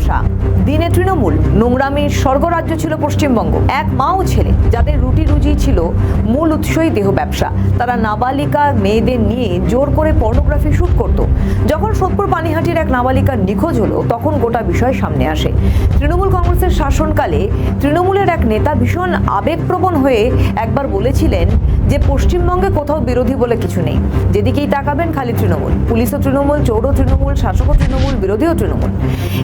ব্যবসা, দিনে তৃণমূল, নোংরামির স্বর্গরাজ্য ছিল পশ্চিমবঙ্গ। এক মা ও ছেলে যাদের রুটি রুজি ছিল মূল উৎসই দেহ ব্যবসা, তারা নাবালিকা মেয়েদের নিয়ে জোর করে পর্নোগ্রাফি শুট করত। যখন সোদপুর পানিহাটির এক নাবালিকা নিখোঁজ হলো, তখন গোটা বিষয় সামনে আসে। তৃণমূল কংগ্রেসের শাসনকালে তৃণমূলের এক নেতা ভীষণ আবেগপ্রবণ হয়ে একবার বলেছিলেন যে পশ্চিমবঙ্গে কোথাও বিরোধী বলে কিছু নেই, যেদিকেই তাকাবেন খালি তৃণমূল, পুলিশও তৃণমূল, চোরও তৃণমূল, শাসকও তৃণমূল, বিরোধীও তৃণমূল।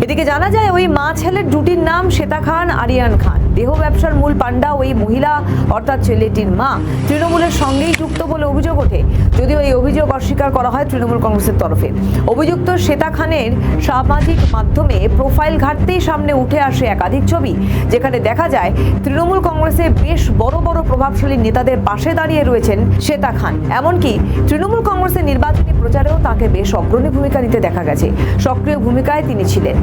এদিকে জানা যায় ওই মা ছেলের জুটির নাম শ্বেতা খান, আরিয়ান খান। দেহ ব্যবসার মূল পান্ডা ওই মহিলা অর্থাৎ ছেলেটির মা তৃণমূলের সঙ্গেই যুক্ত বলে অভিযোগ ওঠে, যদিও এই অভিযোগ অস্বীকার করা হয় তৃণমূল কংগ্রেসের তরফে। অভিযুক্ত শ্বেতা খানের সামাজিক মাধ্যমে প্রোফাইল ঘাটতেই সামনে উঠে আসে একাধিক ছবি, যেখানে দেখা যায় তৃণমূল কংগ্রেসের বেশ বড় বড় প্রভাবশালী নেতাদের পাশে দাঁড়িয়ে রয়েছেন শ্বেতা খান। এমনকি তৃণমূল কংগ্রেসের নির্বাচনী প্রচারেও তাকে বেশ অগ্রণী ভূমিকা নিতে দেখা গেছে। সক্রিয় ভূমিকায় তিনি ছিলেন।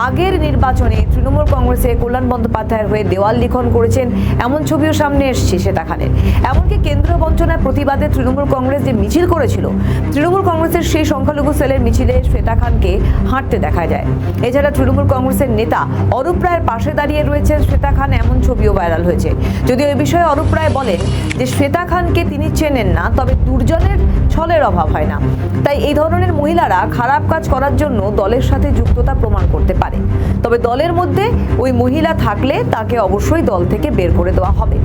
আগের নির্বাচনে তৃণমূল কংগ্রেসে কল্যাণ বন্দ্যোপাধ্যায়ের হয়ে দেওয়াল লিখন করেছেন, এমন ছবিও সামনে এসেছে শ্বেতা খানের। এমনকি কেন্দ্রীয় বঞ্চনার প্রতিবাদে তৃণমূল কংগ্রেস যে মিছিল করেছিল, তৃণমূল কংগ্রেসের সেই সংখ্যালঘু সেলের মিছিলে শ্বেতা খানকে হাঁটতে দেখা যায়। এছাড়া তৃণমূল কংগ্রেসের নেতা অরূপ রায়ের পাশে দাঁড়িয়ে রয়েছেন শ্বেতা খান, এমন ছবিও ভাইরাল হয়েছে। যদিও এই বিষয়ে অরূপ রায় বলেন যে শ্বেতা খানকে তিনি চেনেন না, তবে দুর্জনের ছলের অভাব হয় না। তাই এই ধরনের মহিলারা খারাপ কাজ করার জন্য দলের সাথে যুক্ততা প্রমাণ করতে পারে, তবে দলের মধ্যে ওই মহিলা থাকলে তাকে অবশ্যই দল থেকে বের করে দেওয়া হবে।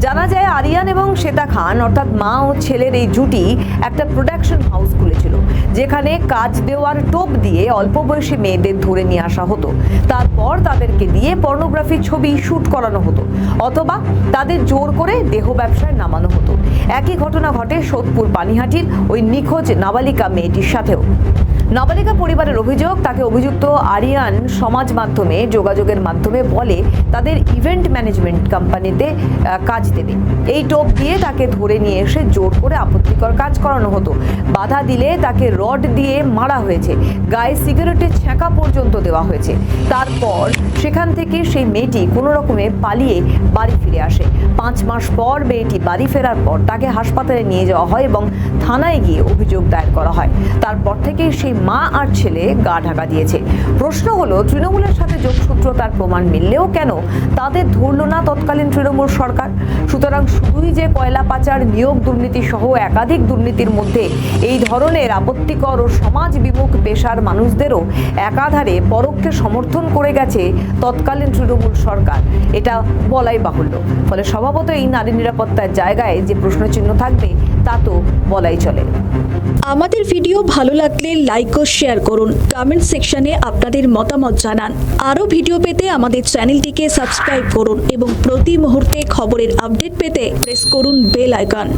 জানা যায় আরিয়ান এবং শ্বেতা খান অর্থাৎ মা ও ছেলের এই জুটি একটা প্রোডাকশন হাউস খুলেছিল, যেখানে কাজ দেওয়ার টোপ দিয়ে অল্প বয়সী মেয়েদের ধরে নিয়ে আসা হতো। তারপর তাদেরকে দিয়ে পর্নোগ্রাফি ছবি শুট করানো হতো, অথবা তাদের জোর করে দেহ ব্যবসায় নামানো হতো। একই ঘটনা ঘটে সোদপুর পানিহাটির ওই নিখোঁজ নাবালিকা মেয়েটির সাথেও। নাবালিকা পরিবারের অভিযোগ, তাকে অভিযুক্ত আরিয়ান সমাজ মাধ্যমে যোগাযোগের মাধ্যমে বলে তাদের ইভেন্ট ম্যানেজমেন্ট কোম্পানিতে কাজ দেবে। এই টোপ দিয়ে তাকে ধরে নিয়ে এসে জোর করে আপত্তিকর কাজ করানো হতো। বাধা দিলে তাকে রড দিয়ে মারা হয়েছে, গায়ে সিগারেটের ছ্যাঁকা পর্যন্ত দেওয়া হয়েছে। তারপর সেখান থেকে সেই মেয়েটি কোনো রকমে পালিয়ে বাড়ি ফিরে আসে। 5 মাস পর মেয়েটি বাড়ি ফেরার পর তাকে হাসপাতালে নিয়ে যাওয়া হয় এবং থানায় গিয়ে অভিযোগ দায়ের করা হয়। তারপর থেকে সেই মা আর ছেলে গা ঢাকা দিয়েছে। প্রশ্ন হলো, তৃণমূলের সাথে যোগসূত্রতার প্রমাণ মিললেও কেন তাদের ধরল না তৎকালীন তৃণমূল সরকার? সুতরাং শুধুই যে কয়লা পাচার, নিয়োগ দুর্নীতি সহ একাধিক দুর্নীতির মধ্যে এই ধরনের আপত্তিকর ও সমাজ বিমুখ পেশার মানুষদেরও একাধারে পরোক্ষে সমর্থন করে গেছে তৎকালীন তৃণমূল সরকার, এটা বলাই বাহুল্য। ফলে স্বভাবত এই নারী নিরাপত্তার জায়গায় যে প্রশ্নচিহ্ন থাকবে তা তো বলাই চলে। আমাদের ভিডিও ভালো লাগলে লাইক ও শেয়ার করুন, কমেন্ট সেকশনে আপনাদের মতামত জানান। আরও ভিডিও পেতে আমাদের চ্যানেলটিকে সাবস্ক্রাইব করুন এবং প্রতি মুহূর্তে খবরের আপডেট পেতে প্রেস করুন বেল আইকন।